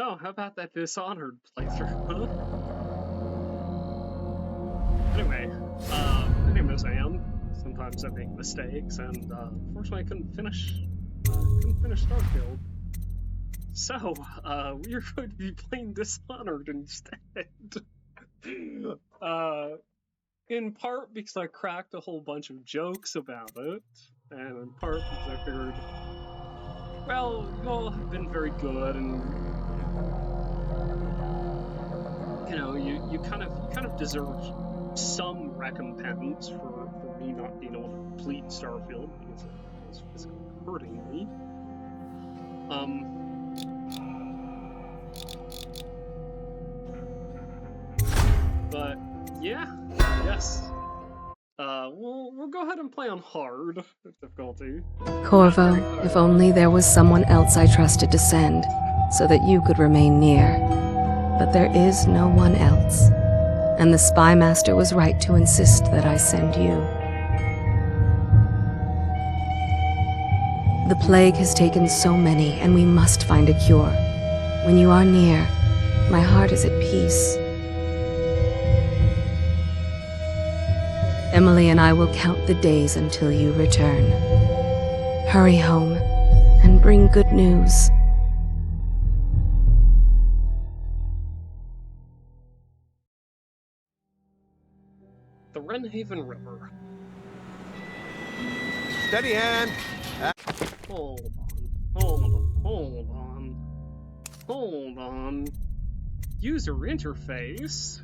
Oh, how about that Dishonored playthrough, huh? Anyway, my name is Am. Sometimes I make mistakes, and unfortunately I couldn't finish Starfield. So, we are going to be playing Dishonored instead. In part because I cracked a whole bunch of jokes about it, and in part because I figured, well, you all have been very good, and you know, you kind of deserve some recompense for me not being able to complete Starfield because it was physically hurting me. But yeah, yes. We'll go ahead and play on hard difficulty. Corvo, if only there was someone else I trusted to send, so that you could remain near. But there is no one else, and the Spy Master was right to insist that I send you. The plague has taken so many, and we must find a cure. When you are near, my heart is at peace. Emily and I will count the days until you return. Hurry home and bring good news. The Wrenhaven River. Steady hand. Hold on. User interface.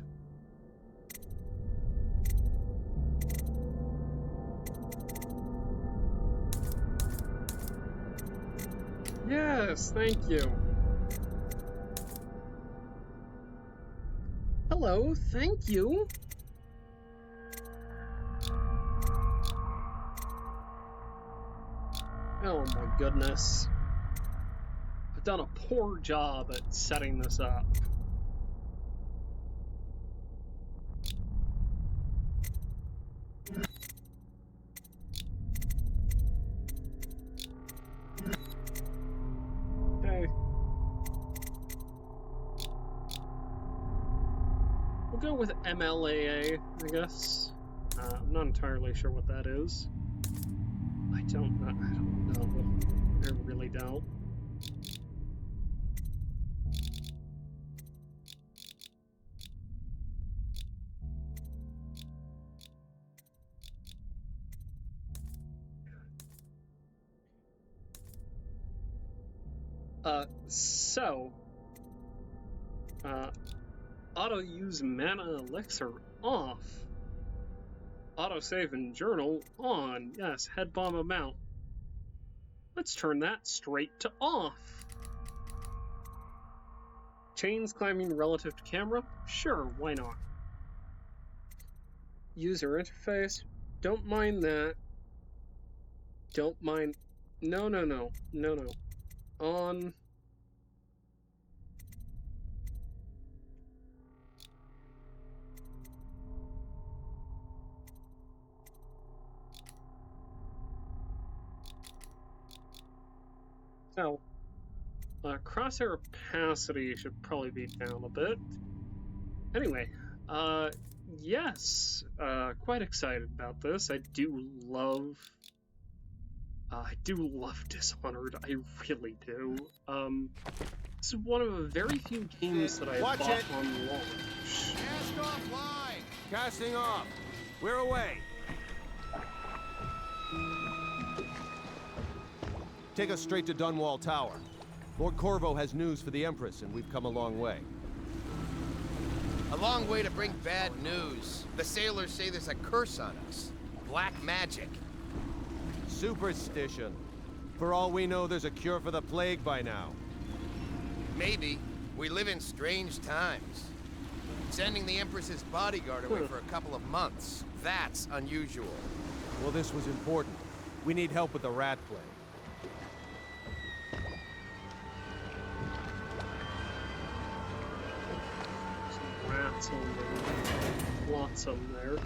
Yes, thank you. Hello, thank you. Oh my goodness. I've done a poor job at setting this up. Okay. We'll go with MLAA, I guess. I'm not entirely sure what that is. I don't know. I really don't. Auto use mana elixir off. Auto save and journal on. Yes, head bomb amount. Let's turn that straight to off. Chains climbing relative to camera? Sure, why not? User interface? Don't mind that. Don't mind. No. On. So, crosshair opacity should probably be down a bit. Anyway, yes, quite excited about this. I do love Dishonored. I really do. This is one of the very few games that I bought on launch. Cast off line. Casting off. We're away. Take us straight to Dunwall Tower. Lord Corvo has news for the Empress, and we've come a long way. A long way to bring bad news. The sailors say there's a curse on us. Black magic. Superstition. For all we know, there's a cure for the plague by now. Maybe. We live in strange times. Sending the Empress's bodyguard away for a couple of months. That's unusual. Well, this was important. We need help with the rat plague. Rats on there. Lots of them there.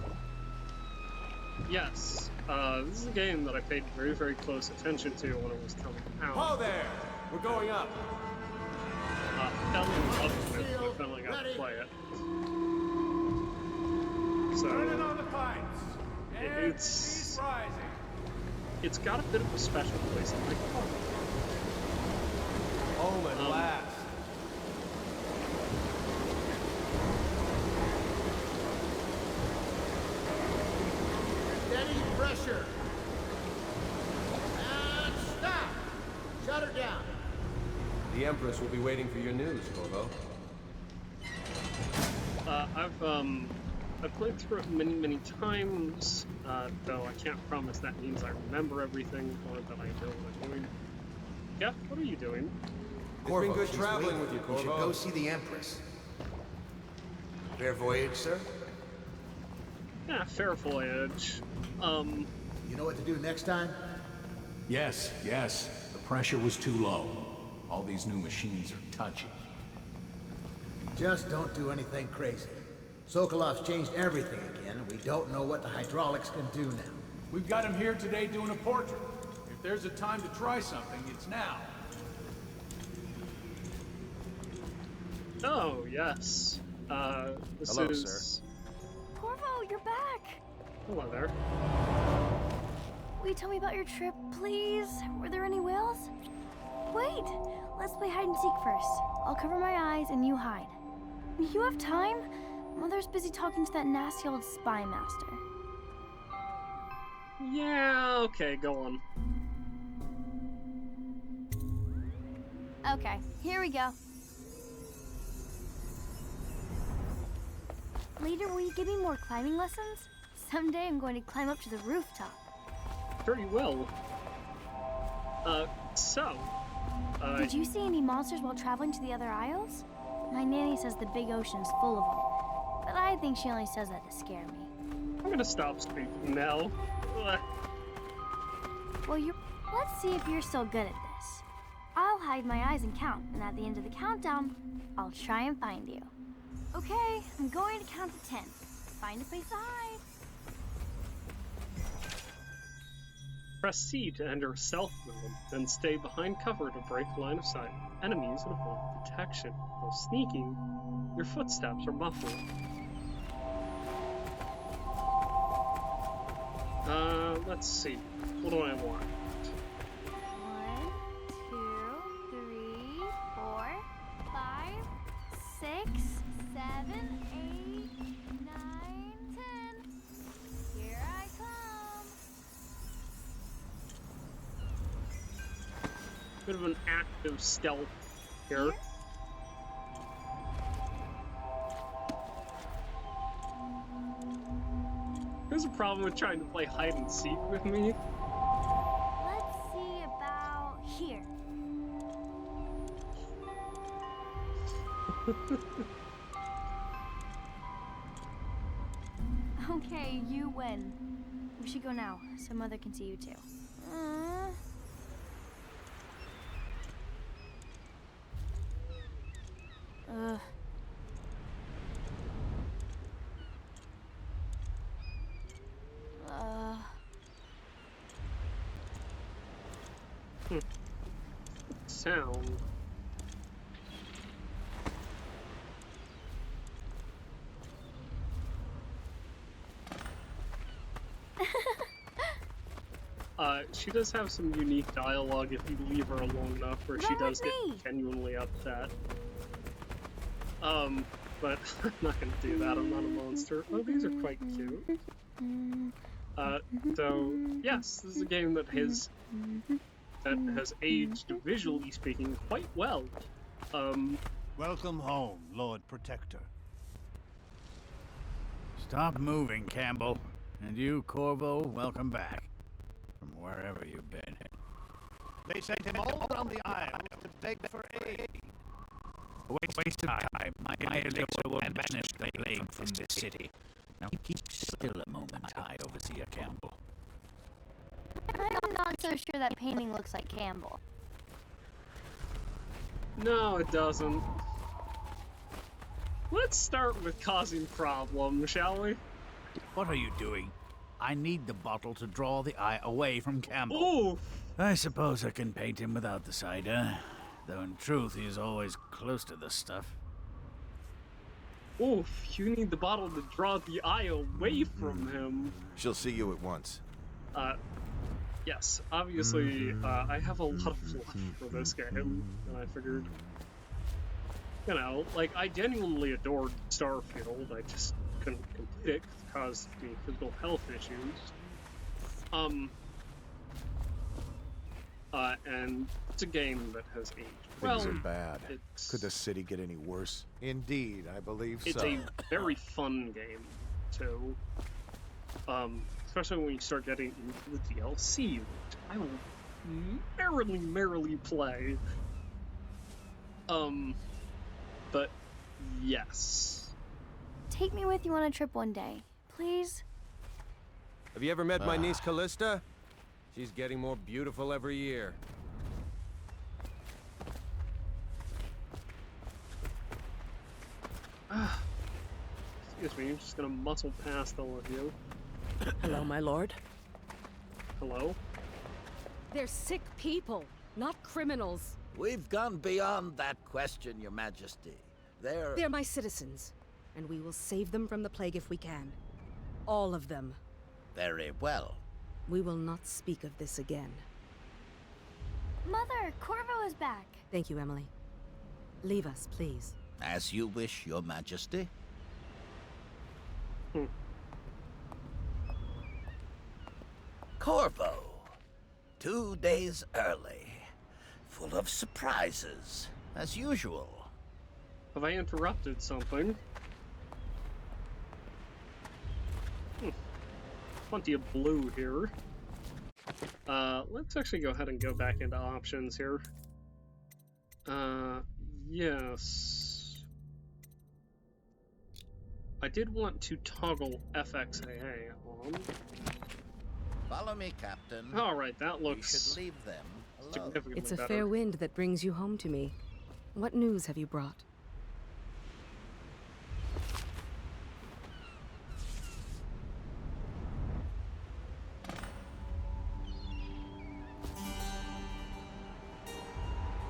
Yes, this is a game that I paid very, very close attention to when it was coming out. Oh there! We're going up. Fell play it. So Turning on the pipes. And it's rising. it's got a bit of a special place in my heart. Home at last. Steady pressure. And stop. Shut her down. The Empress will be waiting for your news, Corvo. I've played through it many times, though I can't promise that means I remember everything or that I know what I'm doing. Yeah, what are you doing? It's been good she's traveling waiting. with you, We should Corvo. go see the Empress. Fair voyage, sir. Yeah, fair voyage. You know what to do next time? Yes, yes. The pressure was too low. All these new machines are touchy. Just don't do anything crazy. Sokolov's changed everything again, and we don't know what the hydraulics can do now. We've got him here today doing a portrait. If there's a time to try something, it's now. Oh, yes. This Hello, is... sir. Corvo, you're back! Hello there. Will you tell me about your trip, please? Were there any whales? Wait, let's play hide and seek first. I'll cover my eyes and you hide. You have time? Mother's busy talking to that nasty old spy master. Yeah, okay, go on. Okay, here we go. Later, will you give me more climbing lessons? Someday I'm going to climb up to the rooftop. Very well. Did you see any monsters while traveling to the other isles? My nanny says the big ocean's full of them, but I think she only says that to scare me. I'm gonna stop speaking now. Well, let's see if you're still good at this. I'll hide my eyes and count, and at the end of the countdown, I'll try and find you. Okay, I'm going to count to 10. Find a place to hide. Press C to enter stealth mode, then stay behind cover to break line of sight. Enemies would avoid detection. While sneaking, your footsteps are muffled. Let's see. What do I want? 1, 2, 3, 4, 5, 6, 7, 8, 9, 10. Here I come. Bit of an active stealth here. There's a problem with trying to play hide and seek with me. Let's see about here. Okay, you win. We should go now, so Mother can see you too. Ugh. Sound. She does have some unique dialogue if you leave her alone enough, where she does get genuinely upset. But I'm not gonna do that, I'm not a monster. Oh, these are quite cute. So, yes, this is a game that has aged, visually speaking, quite well. Welcome home, Lord Protector. Stop moving, Campbell. And you, Corvo, welcome back. From wherever you've been. They sent him all around the isle to beg for aid. Waste of time. My elixir will banish the plague from this city. Now keep still a moment, I overseer Campbell. I'm not so sure that painting looks like Campbell. No, it doesn't. Let's start with causing problems, shall we? What are you doing? I need the bottle to draw the eye away from Campbell. Ooh! I suppose I can paint him without the cider, though in truth he is always close to the stuff. Oof, you need the bottle to draw the eye away from him. She'll see you at once. Yes, obviously, I have a lot of love for this game, and I figured, you know, like, I genuinely adored Starfield, I just couldn't complete it because of the physical health issues. And it's a game that has aged well. Things are bad. It's, Could the city get any worse? Indeed, I believe it's so. a very fun game, too. Especially when you start getting into the DLC, which I will merrily play. But yes. Take me with you on a trip one day, please. Have you ever met my niece Callista? She's getting more beautiful every year. Excuse me, I'm just gonna muscle past all of you. Hello, my lord. Hello? They're sick people, not criminals. We've gone beyond that question, Your Majesty. They're my citizens, and we will save them from the plague if we can. All of them. Very well. We will not speak of this again. Mother, Corvo is back. Thank you, Emily. Leave us, please. As you wish, Your Majesty. Corvo. 2 days early. Full of surprises, as usual. Have I interrupted something? Plenty of blue here. Let's actually go ahead and go back into options here. Yes. I did want to toggle FXAA on. Follow me, Captain. Alright, that We looks should leave them alone. significantly It's a better. fair wind that brings you home to me. What news have you brought?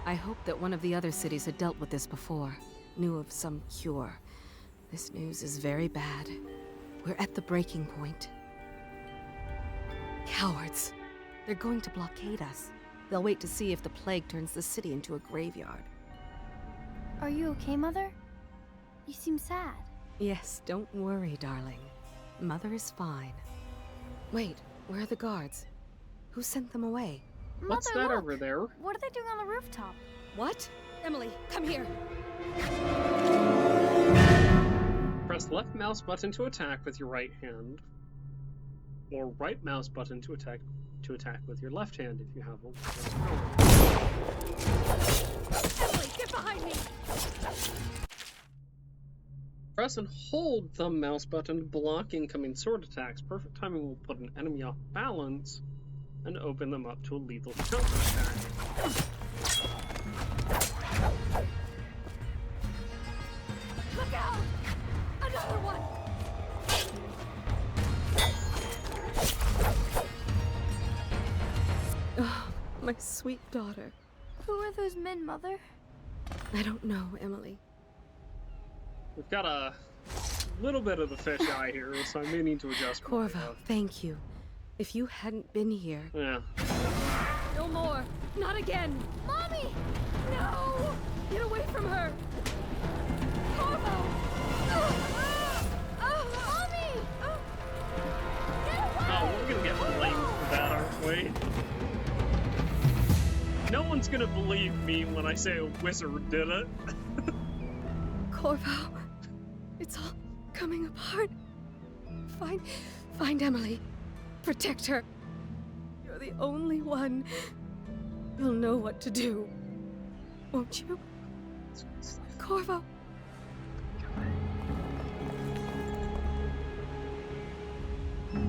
I hoped that one of the other cities had dealt with this before, knew of some cure. This news is very bad. We're at the breaking point. Cowards. They're going to blockade us. They'll wait to see if the plague turns the city into a graveyard. Are you okay, Mother? You seem sad. Yes, don't worry, darling. Mother is fine. Wait, where are the guards? Who sent them away? What's Mother, that look! over there? What are they doing on the rooftop? What? Emily, come here! Press left mouse button to attack with your right hand, or right mouse button to attack with your left hand if you have a Emily, get behind me! Press and hold the mouse button to block incoming sword attacks. Perfect timing will put an enemy off balance and open them up to a lethal counterattack. Look out! Another one! Oh, my sweet daughter. Who are those men, Mother? I don't know, Emily. We've got a little bit of the fish eye here, so I may need to adjust. Corvo, thank you. If you hadn't been here... Yeah. No more! Not again! Mommy! No! Get away from her! Corvo! Mommy! Get away! Oh, we're gonna get blamed for that, aren't we? No one's gonna believe me when I say a wizard did it. Corvo, it's all coming apart. Find Emily. Protect her. You're the only one who'll know what to do. Won't you? Corvo.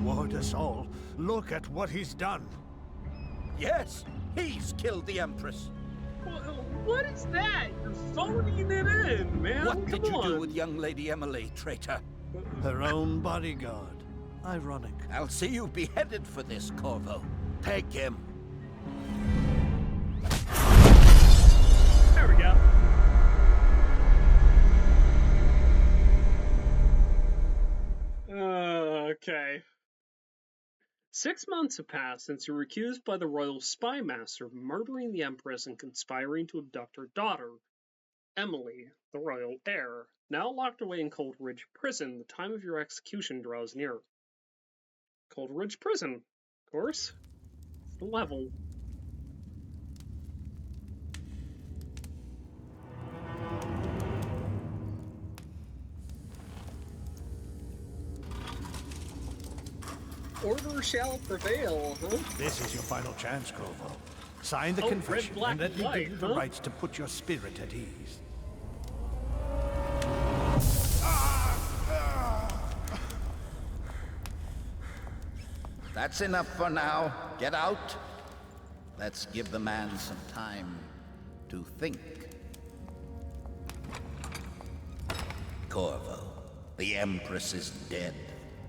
Ward us all. Look at what he's done. Yes, he's killed the Empress. What is that? You're phoning it in, man. What did Come you do on. with young Lady Emily, traitor? Her own bodyguard. Ironic. I'll see you beheaded for this, Corvo. Take him. There we go. Okay. 6 months have passed since you were accused by the royal spy master of murdering the Empress and conspiring to abduct her daughter, Emily, the royal heir. Now locked away in Cold Ridge Prison, the time of your execution draws near. Cold Ridge Prison, of course. It's the level. Order shall prevail, huh? This is your final chance, Corvo. Sign the Oh, confession, red, black, and let me white, give you the huh? rights to put your spirit at ease. That's enough for now. Get out. Let's give the man some time to think. Corvo, the Empress is dead.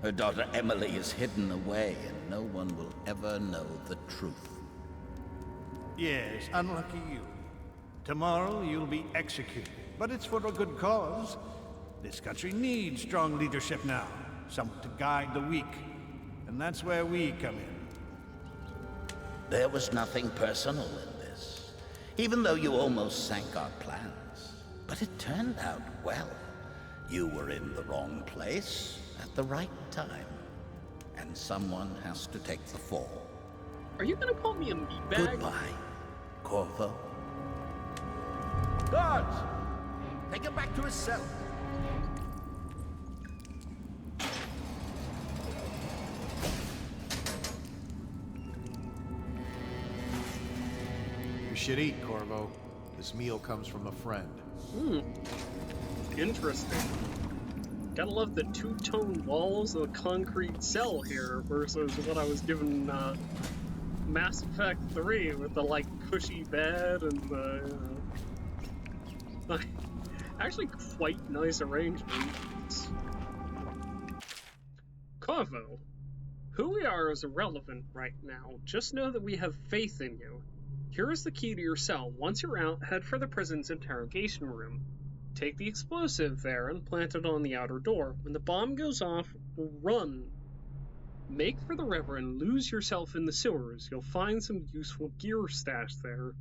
Her daughter Emily is hidden away, and no one will ever know the truth. Yes, unlucky you. Tomorrow you'll be executed, but it's for a good cause. This country needs strong leadership now, someone to guide the weak. And that's where we come in. There was nothing personal in this, even though you almost sank our plans. But it turned out well. You were in the wrong place at the right time. And someone has to take the fall. Are you gonna call me a meatbag? Goodbye, Corvo. Guards! Take him back to his cell. You should eat, Corvo. This meal comes from a friend. Interesting. Gotta love the two-tone walls of a concrete cell here versus what I was given Mass Effect 3 with the like cushy bed and the actually quite nice arrangements. Corvo, who we are is irrelevant right now. Just know that we have faith in you. Here is the key to your cell. Once you're out, head for the prison's interrogation room. Take the explosive there and plant it on the outer door. When the bomb goes off, run. Make for the river and lose yourself in the sewers. You'll find some useful gear stashed there.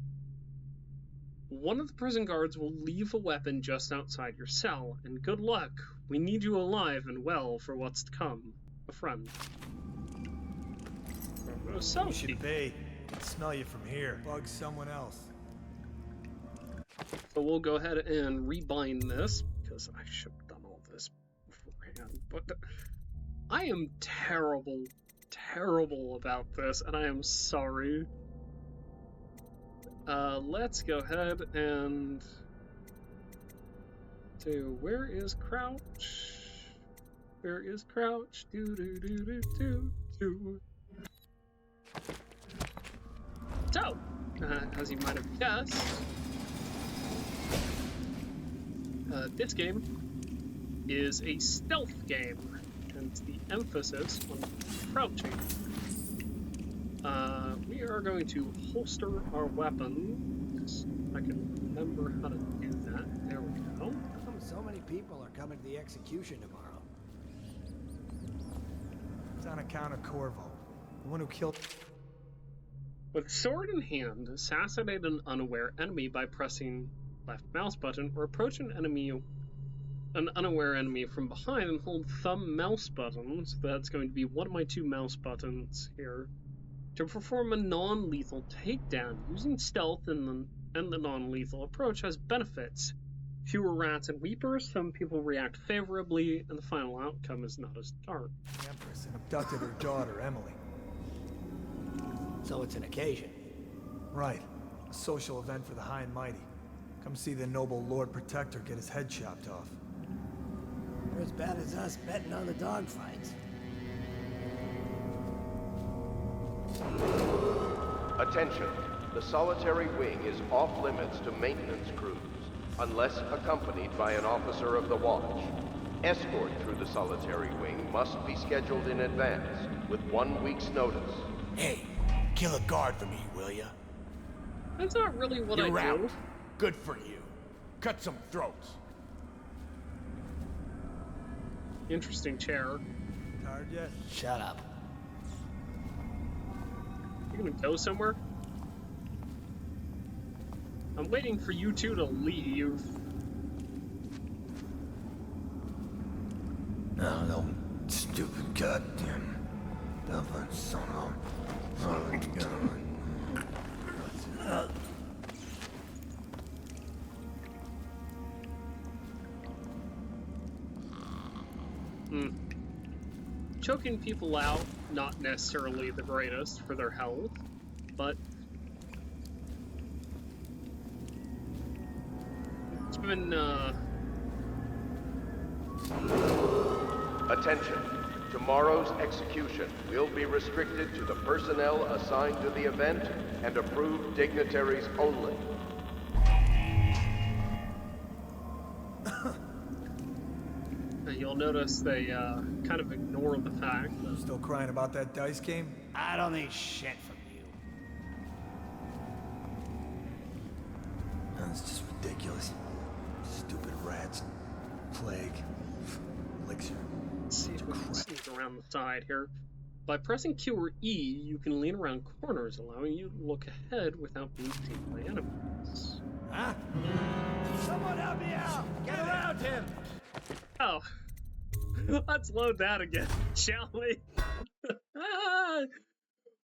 One of the prison guards will leave a weapon just outside your cell, and good luck. We need you alive and well for what's to come. A friend. So You should pay. I can smell you from here. Bug someone else. So we'll go ahead and rebind this, because I should have done all this beforehand. But I am terrible about this, and I am sorry. Let's go ahead and do, where is Crouch? Where is Crouch? So, as you might have guessed, this game is a stealth game, hence the emphasis on crouching. We are going to holster our weapons. I can remember how to do that. There we go. How come so many people are coming to the execution tomorrow? It's on account of Corvo, the one who killed... With sword in hand, assassinate an unaware enemy by pressing left mouse button, or approach an unaware enemy from behind and hold thumb mouse button. So that's going to be one of my two mouse buttons here. To perform a non-lethal takedown, using stealth and the non-lethal approach has benefits. Fewer rats and weepers, some people react favorably, and the final outcome is not as dark. The Empress and abducted her daughter, Emily. So it's an occasion. Right. A social event for the high and mighty. Come see the noble Lord Protector get his head chopped off. They're as bad as us betting on the dogfights. Attention. The solitary wing is off limits to maintenance crews, unless accompanied by an officer of the watch. Escort through the solitary wing must be scheduled in advance, with 1 week's notice. Hey, kill a guard for me, will ya? That's not really what You're I out. do. Good for you. Cut some throats. Interesting chair. Tired yet? Shut up. You gonna go somewhere? I'm waiting for you two to leave. No, stupid goddamn Dublin son of Choking people out, not necessarily the greatest for their health, but it's been, Attention. Tomorrow's execution will be restricted to the personnel assigned to the event and approved dignitaries only. You'll notice they kind of ignore the fact that... Still crying about that dice game? I don't need shit from you. That's just ridiculous. Stupid rats. Plague. Elixir. Let's see if we can sneak around the side here. By pressing Q or E, you can lean around corners, allowing you to look ahead without being seen by enemies. Huh? Someone help me out! Get around him! Oh. Let's load that again, shall we?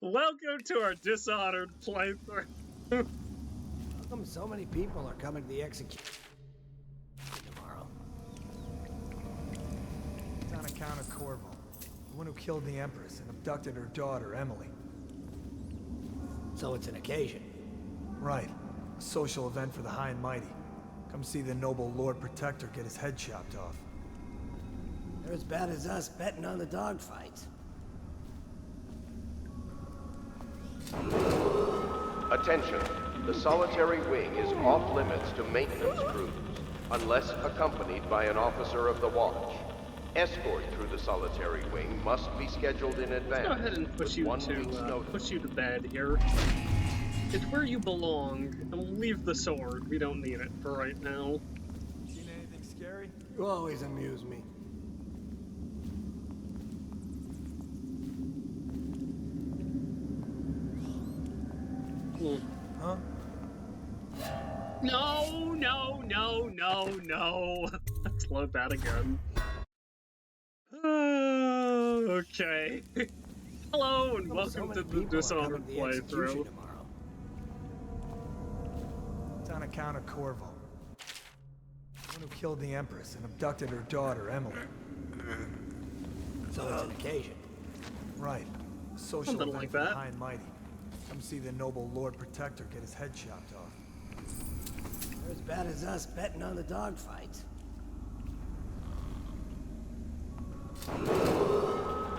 Welcome to our Dishonored playthrough. How come so many people are coming to the execution tomorrow? It's on account of Corvo, the one who killed the Empress and abducted her daughter, Emily. So it's an occasion. Right. A social event for the high and mighty. Come see the noble Lord Protector get his head chopped off. They're as bad as us betting on the dogfights. Attention. The solitary wing is off limits to maintenance crews, unless accompanied by an officer of the watch. Escort through the solitary wing must be scheduled in advance. Let's go ahead and push you to bed here. It's where you belong, and we'll leave the sword. We don't need it for right now. Seen anything scary? You always amuse me. Huh? No, no, no, no, no. Let's load that again. Okay. Hello and welcome to the Dishonored playthrough. It's on account of Corvo, the one who killed the Empress and abducted her daughter, Emily. So it's an occasion. Right. A social Something event like for the that. high and mighty. Come see the noble Lord Protector get his head chopped off. They're as bad as us betting on the dogfights.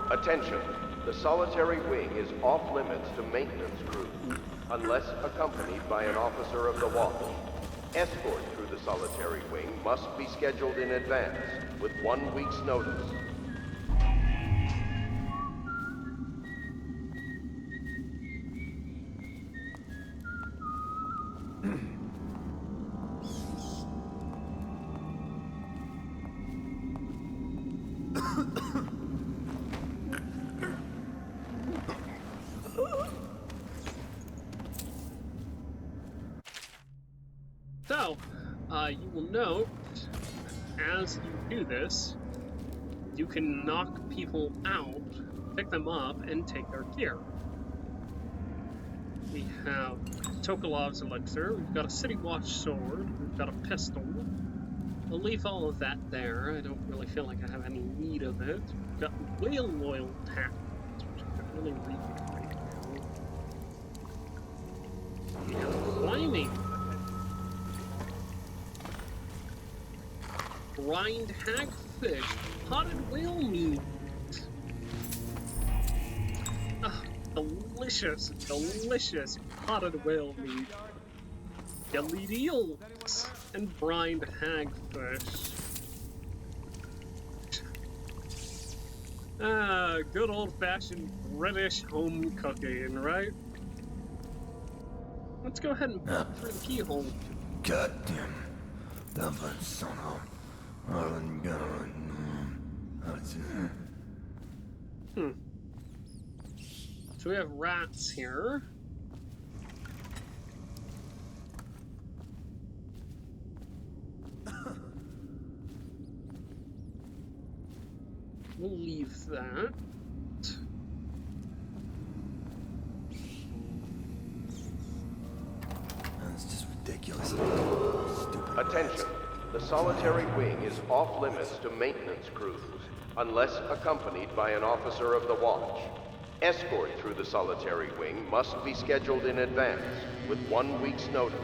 Attention. The solitary wing is off limits to maintenance crews, unless accompanied by an officer of the watch. Escort through the solitary wing must be scheduled in advance, with 1 week's notice. So, you will note, as you do this, you can knock people out, pick them up, and take their gear. We have Tokalov's elixir, we've got a City Watch sword, we've got a pistol. We'll leave all of that there. I don't really feel like I have any need of it. We've got whale loyal tactics, which I could really read right now. We have climbing. Brined hagfish, potted whale meat. Delicious, delicious potted whale meat. Jellied eels and brined hagfish. Good old-fashioned British home cooking, right? Let's go ahead and put through the keyhole. Goddamn Dublin son of So we have rats here. We'll leave that. That's just ridiculous. Stupid. Attention. The solitary wing is off limits to maintenance crews, unless accompanied by an officer of the watch. Escort through the solitary wing must be scheduled in advance, with 1 week's notice.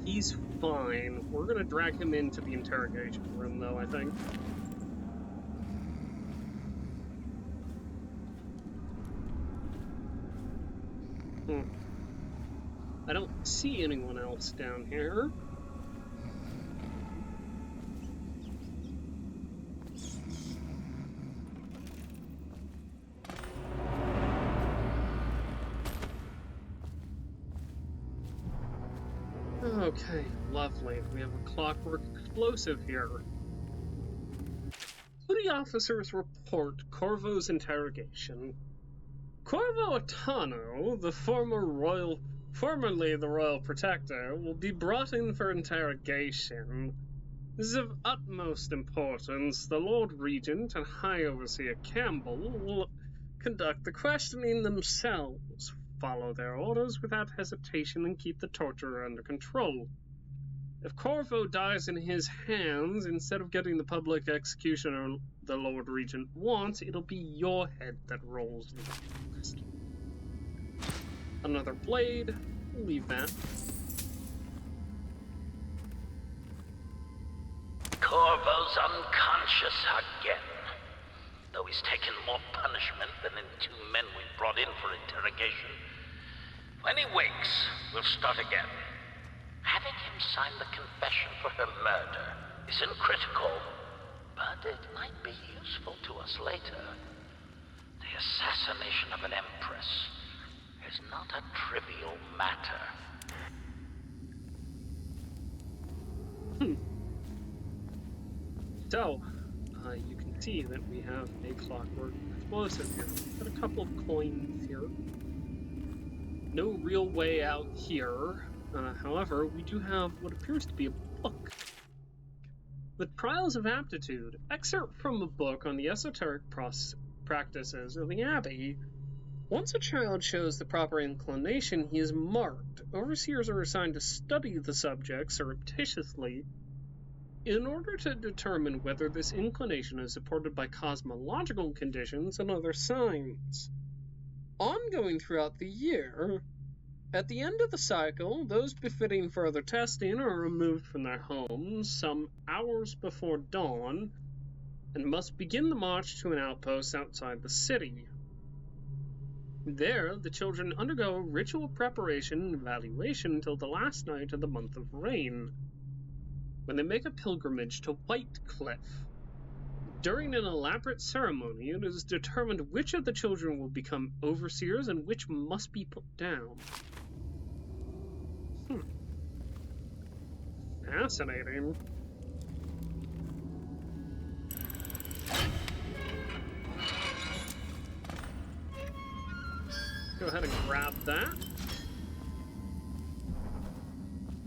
He's fine. We're gonna drag him into the interrogation room, though, I think. I don't see anyone else down here. Okay, lovely. We have a clockwork explosive here. Duty officers report Corvo's interrogation. Corvo Atano, formerly the Royal Protector, will be brought in for interrogation. This is of utmost importance. The Lord Regent and High Overseer Campbell will conduct the questioning themselves, follow their orders without hesitation, and keep the torturer under control. If Corvo dies in his hands, instead of getting the public executioner the Lord Regent wants, it'll be your head that rolls next. Another blade. We'll leave that. Corvo's unconscious again. Though he's taken more punishment than the 2 men we brought in for interrogation. When he wakes, we'll start again. Having him sign the confession for her murder isn't critical, but it might be useful to us later. The assassination of an empress is not a trivial matter. So, you can see that we have a clockwork explosive here. Got a couple of coins here. No real way out here. However, we do have what appears to be a book. The Trials of Aptitude, excerpt from a book on the esoteric practices of the Abbey. Once a child shows the proper inclination, he is marked. Overseers are assigned to study the subject surreptitiously in order to determine whether this inclination is supported by cosmological conditions and other signs. Ongoing throughout the year, at the end of the cycle, those befitting further testing are removed from their homes some hours before dawn and must begin the march to an outpost outside the city. There, the children undergo ritual preparation and evaluation until the last night of the month of rain, when they make a pilgrimage to White Cliff. During an elaborate ceremony, it is determined which of the children will become overseers and which must be put down. Fascinating. Go ahead and grab that.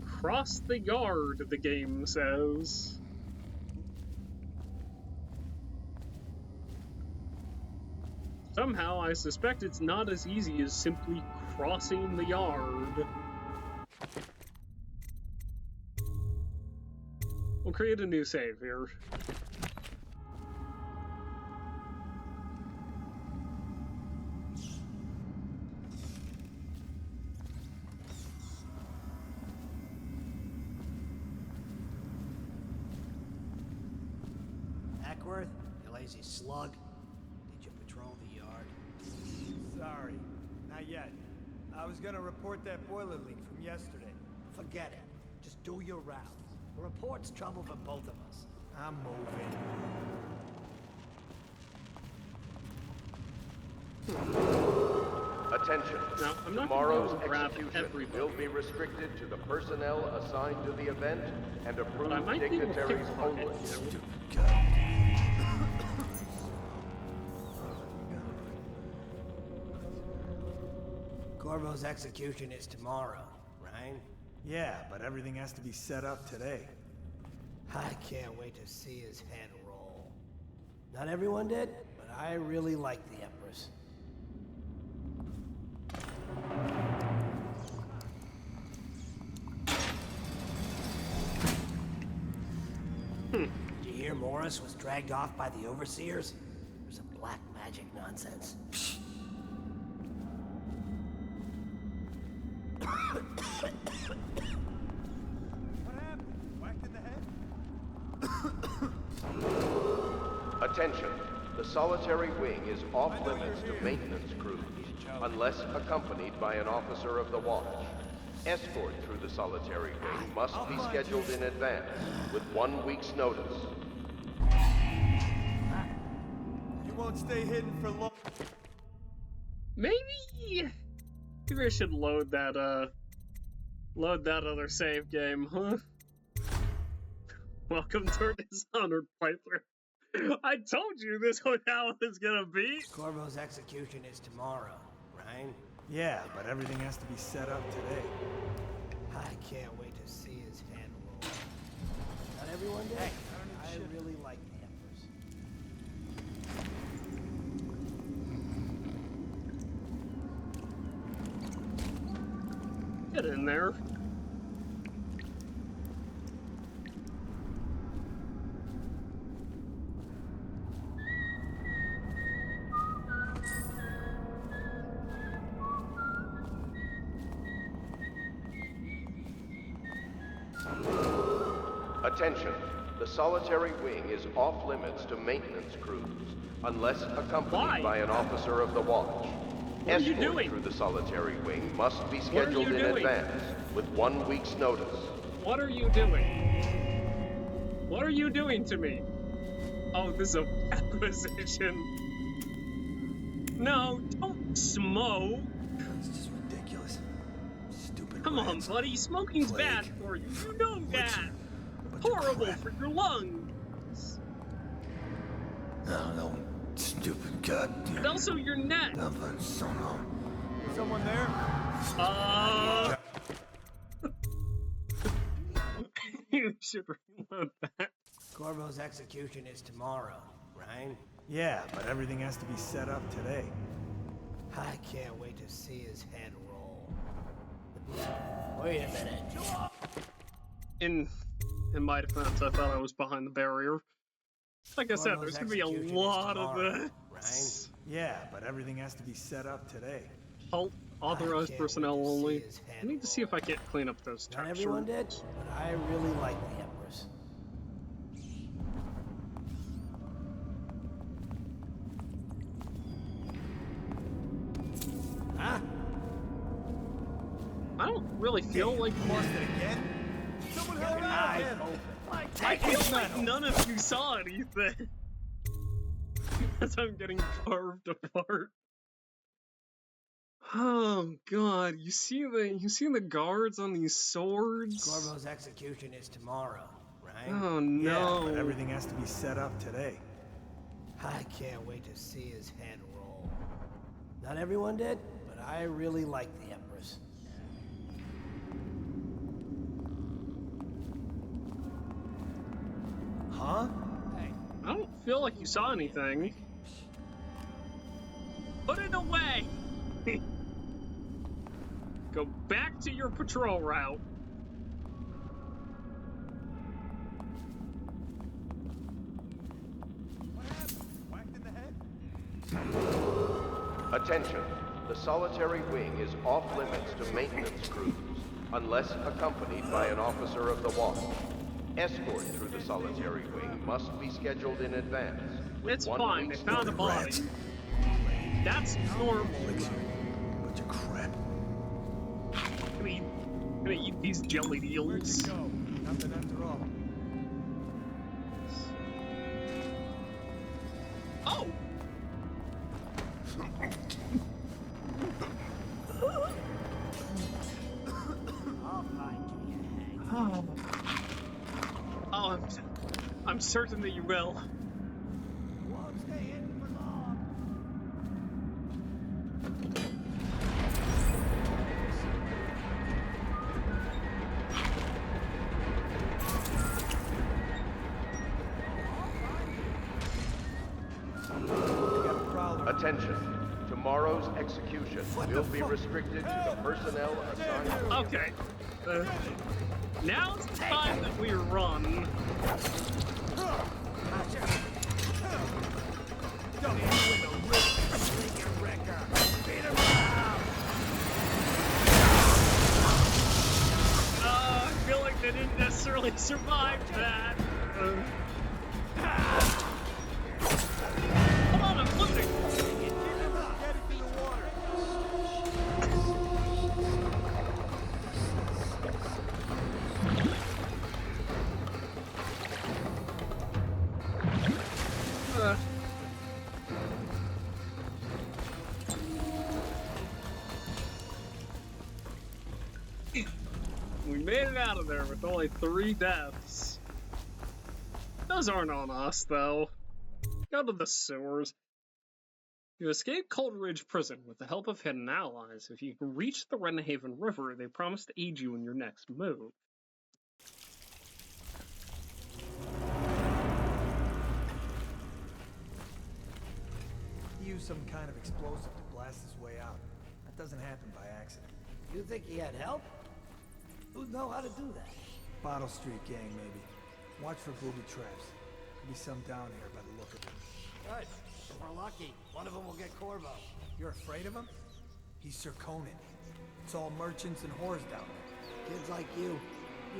Cross the yard, the game says. Somehow, I suspect it's not as easy as simply crossing the yard. We'll create a new save here. Ackworth, you lazy slug. Did you patrol the yard? Sorry, not yet. I was gonna report that boiler leak from yesterday. Forget it. Just do your rounds. The report's trouble for both of us. I'm moving. Attention. Now, I'm not Tomorrow's going to grab execution everybody. will be restricted to the personnel assigned to the event and But I approved might be able to dignitaries pickpocket only. Corvo's execution is tomorrow, right? Yeah, but everything has to be set up today. I can't wait to see his head roll. Not everyone did, but I really like the Empress. Did you hear Morris was dragged off by the Overseers? There's some black magic nonsense. Attention. The solitary wing is off limits to maintenance crews, unless accompanied by an officer of the watch. Escort through the solitary wing must be scheduled in advance, with 1 week's notice. You won't stay hidden for long. Maybe I should load that other save game, huh? Welcome to our Dishonored playthrough. I told you this was how it was gonna be. Corvo's execution is tomorrow, right? Yeah, but everything has to be set up today. I can't wait to see his head roll. Not everyone did. I really like the Empress. Get in there. Attention. The solitary wing is off limits to maintenance crews, unless accompanied by an officer of the watch. What are you Escort doing? through the solitary wing must be What are scheduled you in doing? advance, with 1 week's notice. What are you doing? What are you doing to me? Oh, this is a acquisition. No, don't smoke. It's just ridiculous. Stupid. Come on, rats. buddy. Smoking's Plague. bad for you. You know that. Horrible for your lungs. No, stupid goddamn. And also your neck. Someone there? You should reload that. Corvo's execution is tomorrow, right? Yeah, but everything has to be set up today. I can't wait to see his head roll. Wait a minute. In my defense, I thought I was behind the barrier. Like I said, there's gonna be a lot of this. Right? Yeah, but everything has to be set up today. Halt. Authorized personnel only. I need to see if I can't clean up those Not tax everyone shorts. did, but I really like the Empress. Huh? I don't really feel like Lost it again? Someone help me out again! I feel like none of you saw anything. As I'm getting carved apart. Oh god, you see the guards on these swords? Corvo's execution is tomorrow, right? Oh no. Yeah, but everything has to be set up today. I can't wait to see his head roll. Not everyone did, but I really like the Empress. Huh? I don't feel like you saw anything. Put it away! Go back to your patrol route. Attention. The solitary wing is off limits to maintenance crews, unless accompanied by an officer of the watch. Escort through the solitary wing must be scheduled in advance. with It's 1 fine, they week's found a notice. body. That's normal. Bunch of crap. I'm gonna eat these jelly deals. Nothing after all. Oh! certain that you will. Won't stay hidden for long. Attention. Tomorrow's execution will be restricted to the personnel assigned. Okay. Now's the time that we run. I feel like they didn't necessarily survive that. Come on, I'm looting. We made it out of there with only 3 deaths. Those aren't on us, though. Go to the sewers. You escaped Cold Ridge Prison with the help of hidden allies. If you can reach the Renhaven River, they promise to aid you in your next move. He used some kind of explosive to blast his way out. That doesn't happen by accident. You think he had help? Who'd know how to do that? Bottle Street gang, maybe. Watch for booby traps. Could be some down here by the look of them. Good. If we're lucky, one of them will get Corvo. You're afraid of him? He's Sir Conan. It's all merchants and whores down there. Kids like you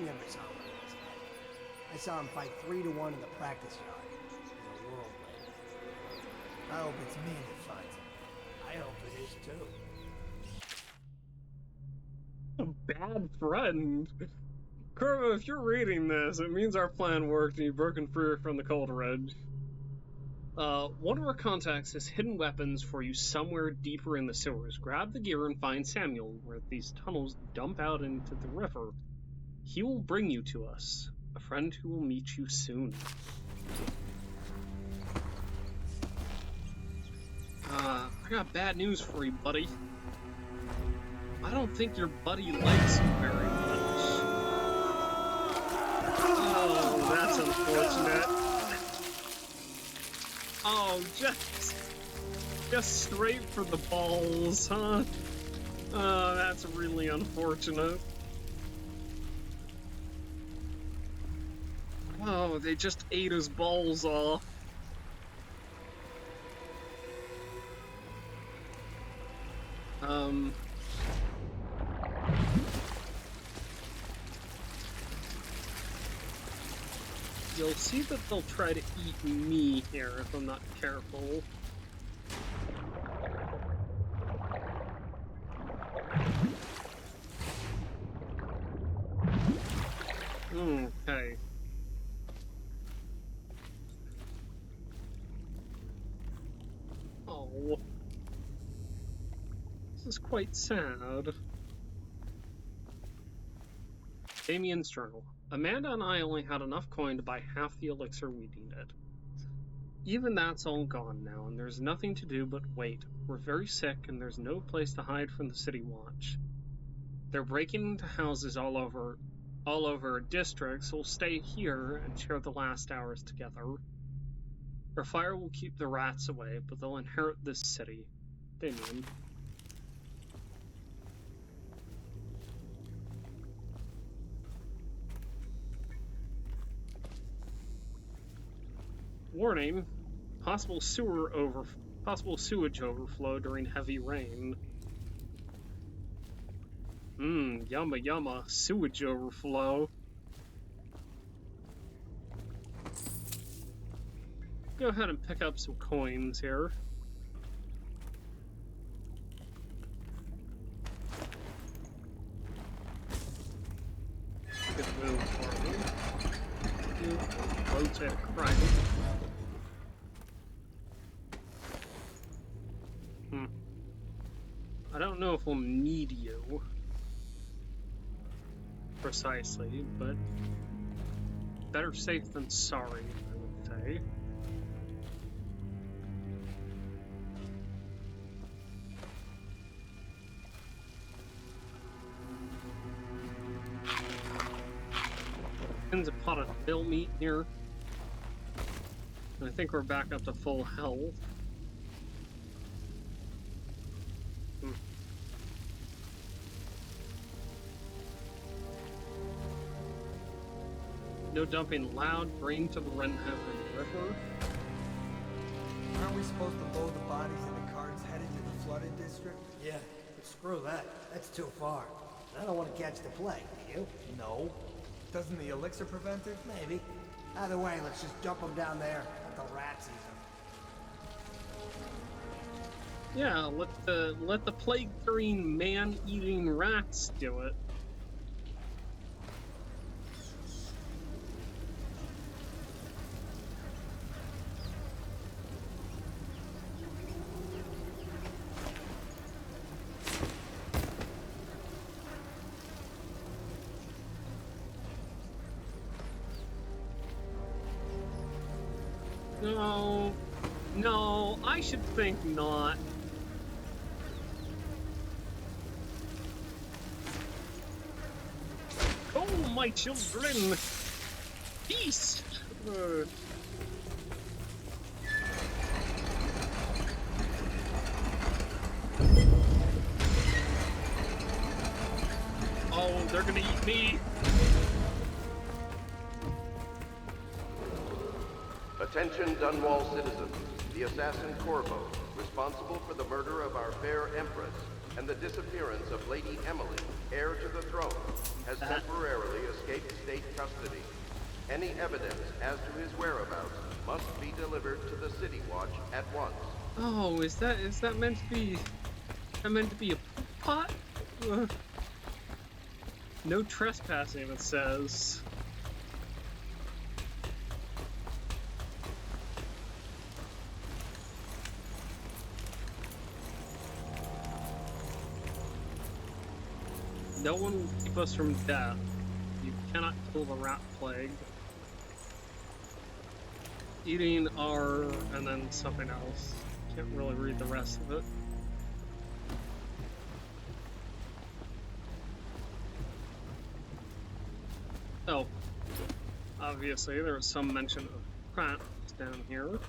never saw him last night. I saw him fight 3 to 1 in the practice yard. In a whirlwind. I hope it's me that finds him. I hope it is too. A bad friend. Corvo, if you're reading this, it means our plan worked and you've broken free from the Cold Ridge. One of our contacts has hidden weapons for you somewhere deeper in the sewers. Grab the gear and find Samuel, where these tunnels dump out into the river. He will bring you to us, a friend who will meet you soon. I got bad news for you, buddy. I don't think your buddy likes you very much. Oh, that's unfortunate. Oh, just straight for the balls, huh? Oh, that's really unfortunate. Oh, they just ate his balls off. You'll see that they'll try to eat me here if I'm not careful. Okay. Oh. This is quite sad. Damien's journal. Amanda and I only had enough coin to buy half the elixir we needed. Even that's all gone now, and there's nothing to do but wait. We're very sick, and there's no place to hide from the city watch. They're breaking into houses all over districts, so we'll stay here and share the last hours together. Our fire will keep the rats away, but they'll inherit this city. Damien. Warning, possible sewage overflow during heavy rain. Yumma yumma, sewage overflow. Go ahead and pick up some coins here. Good move for me. Rotate crime. I don't know if we'll need you precisely, but better safe than sorry, I would say. A pot of bill meat here. I think we're back up to full health. No dumping loud grain to the Renhaven River. Aren't we supposed to load the bodies into carts headed to the flooded district? Yeah, but screw that. That's too far. I don't want to catch the plague, do you? No. Doesn't the elixir prevent it? Maybe. Either way, let's just dump them down there. Let the rats eat them. Yeah, let the plague-carrying, man-eating rats do it. No, I should think not. Oh, my children! Peace! Oh, they're gonna eat me! Attention Dunwall citizens. The assassin Corvo, responsible for the murder of our fair Empress and the disappearance of Lady Emily, heir to the throne, has temporarily escaped state custody. Any evidence as to his whereabouts must be delivered to the City Watch at once. Oh, is that meant to be a pot? No trespassing, it says. No one will keep us from death. You cannot kill the rat plague. Eating our... and then something else. Can't really read the rest of it. Oh. Obviously, there was some mention of crats down here.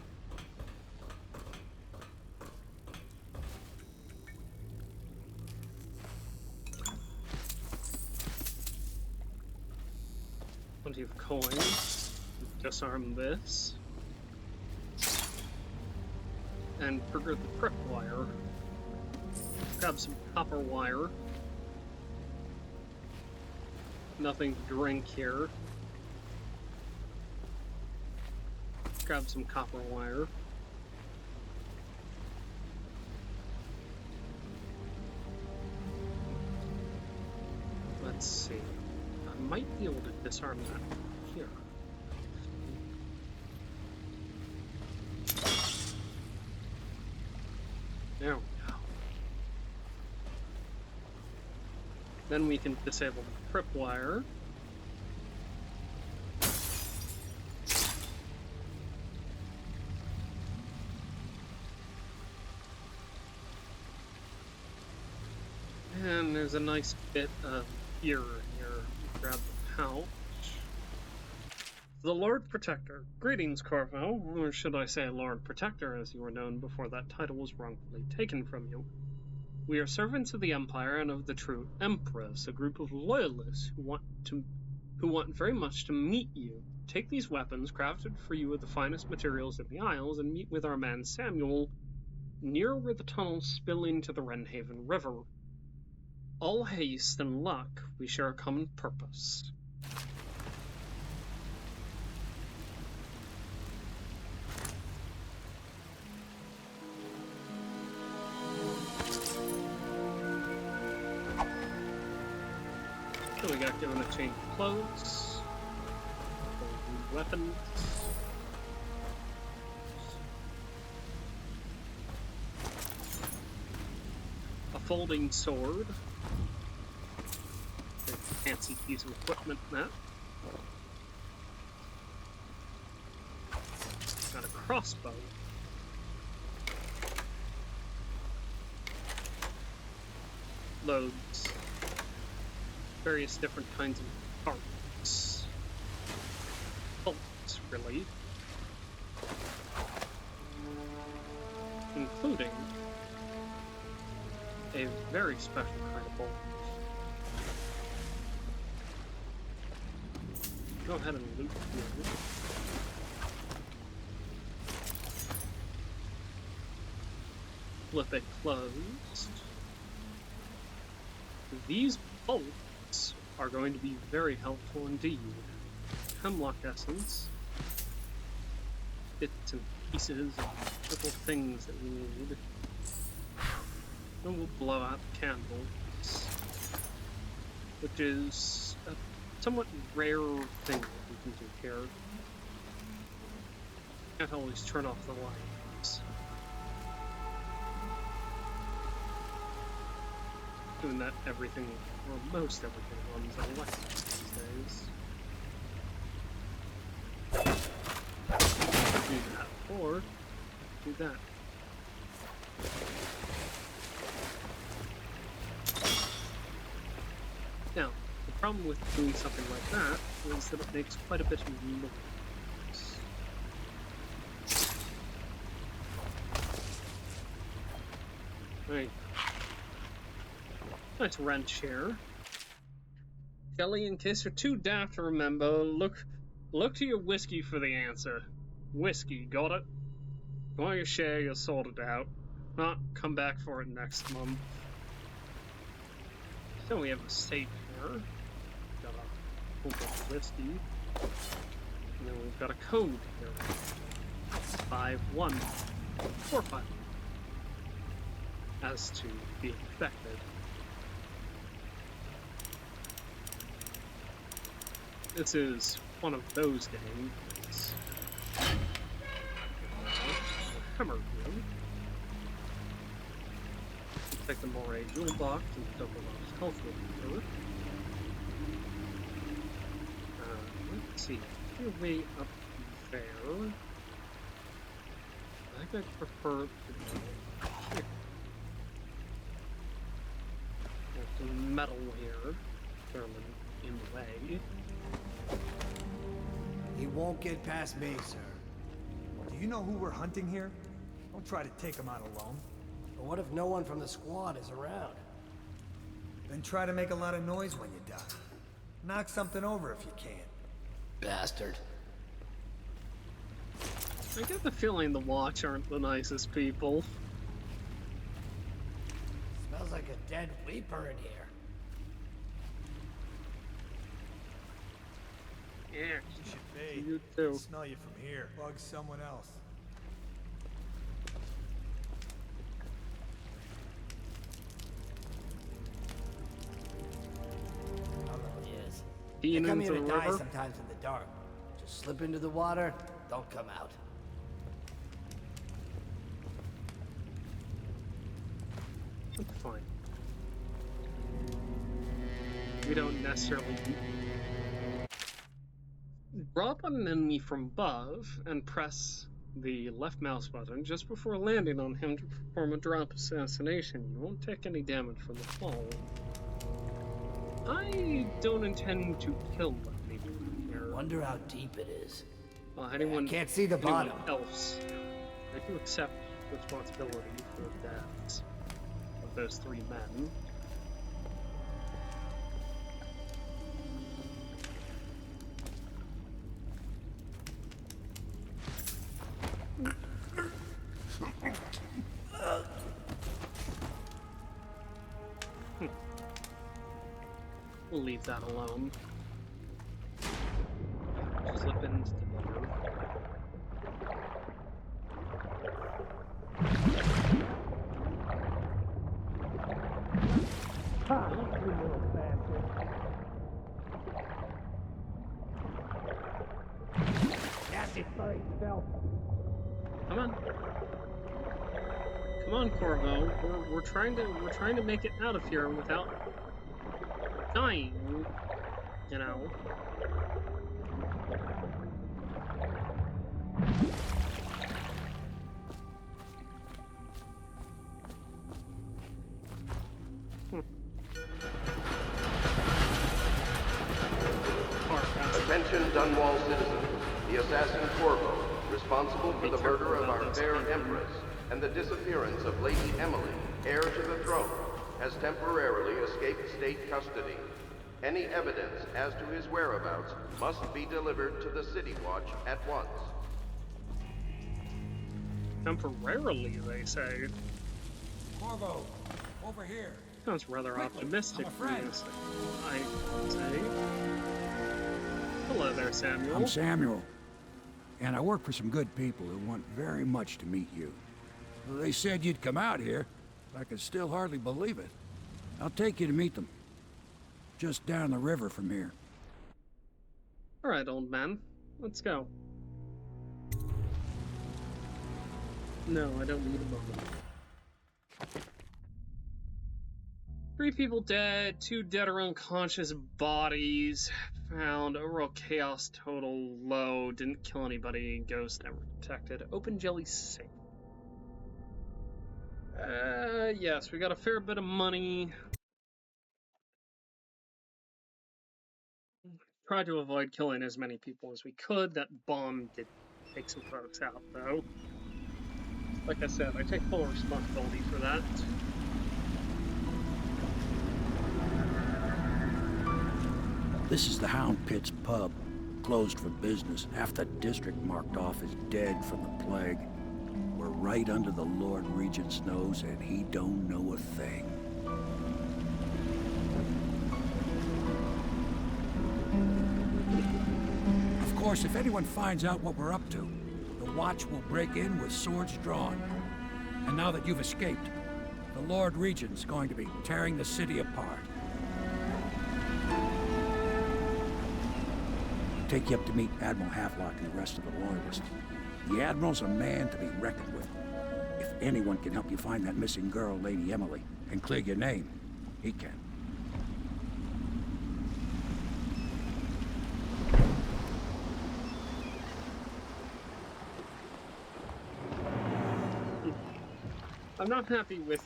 Plenty of coins. Disarm this. And trigger the trip wire. Grab some copper wire. Nothing to drink here. Grab some copper wire. Let's see. I might be able to disarm that here. There we go. Then we can disable the tripwire. And there's a nice bit of gear here. Grab the pouch. The Lord Protector. Greetings, Corvo. Or should I say Lord Protector, as you were known before that title was wrongfully taken from you. We are servants of the Empire and of the true Empress, a group of loyalists who want very much to meet you. Take these weapons, crafted for you with the finest materials in the Isles, and meet with our man Samuel near where the tunnels spill into the Renhaven River. All haste and luck, we share a common purpose. So we got given a change of clothes, new weapons. A folding sword. Fancy piece of equipment, that. crossbow. Loads various different kinds of darts. Bolts, really. Including a very special kind of bolt. Go ahead and loot here. Flip it closed. These bolts are going to be very helpful indeed. Hemlock essence. Bits and pieces and little things that we need. And we'll blow out the candles, which is a somewhat rare thing that we can do here. Can't always turn off the lights. Doing that everything, or most everything, runs on electric these days. Do that, or do that. Now, the problem with doing something like that is that it makes quite a bit of noise. Right. Nice wrench here. Kelly, in case you're too daft to remember, look to your whiskey for the answer. Whiskey, got it? Go on your share, you'll sort it out. Not come back for it next month. So we have a safe here. Got a whole bunch of whiskey. And then we've got a code here. 5145. As to be expected. This is one of those games. Hammer room. Take the more jewel box and double up health with her. Let's see. Your way up there. I think I prefer to go here. There's some metal here. Throw them in the way. He won't get past me, sir. Do you know who we're hunting here? Don't try to take him out alone. But what if no one from the squad is around? Then try to make a lot of noise when you die. Knock something over if you can. Bastard. I get the feeling the Watch aren't the nicest people. Smells like a dead Weeper in here. Yeah, You should be. You too. I smell you from here. Bug someone else. Yes. Being They come into here the to die river. sometimes in the dark. Just slip into the water, don't come out. That's fine. We don't necessarily drop on an enemy from above and press the left mouse button just before landing on him to perform a drop assassination. You won't take any damage from the fall. I don't intend to kill anyone here. Wonder how deep it is. Well, anyone I can't see the bottom. Else, I do accept responsibility for the deaths of those three men. We'll leave that alone. Slip into the water. You little bastard. Nasty furry filth. Come on. Come on, Corvo. We're trying to make it out of here without dying, you know. responsible for the murder of our fair Empress and the disappearance of Lady Emily, heir to the throne, has temporarily escaped state custody. Any evidence as to his whereabouts must be delivered to the City Watch at once. Temporarily, they say. Corvo, over here. Sounds rather optimistic. I'm a friend. I say. Hello there, Samuel. I'm Samuel, and I work for some good people who want very much to meet you. They said you'd come out here. I can still hardly believe it. I'll take you to meet them. Just down the river from here. All right, old man. Let's go. No, I don't need a moment. 3 people dead, 2 dead or unconscious bodies found, overall chaos total low, didn't kill anybody, ghost never detected, open jelly safe. Yes, we got a fair bit of money. Tried to avoid killing as many people as we could. That bomb did take some folks out, though. Like I said, I take full responsibility for that. This is the Hound Pits pub. Closed for business. Half the district marked off as dead from the plague. We're right under the Lord Regent's nose, and he don't know a thing. Of course, if anyone finds out what we're up to, the Watch will break in with swords drawn. And now that you've escaped, the Lord Regent's going to be tearing the city apart. Take you up to meet Admiral Havelock and the rest of the Loyalists. The Admiral's a man to be reckoned with. If anyone can help you find that missing girl, Lady Emily, and clear your name, he can. I'm not happy with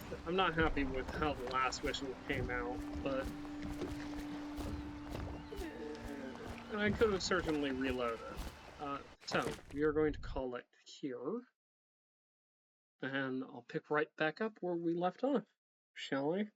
how the last mission came out, but I could have certainly reloaded. So we are going to call it here, and I'll pick right back up where we left off, shall we?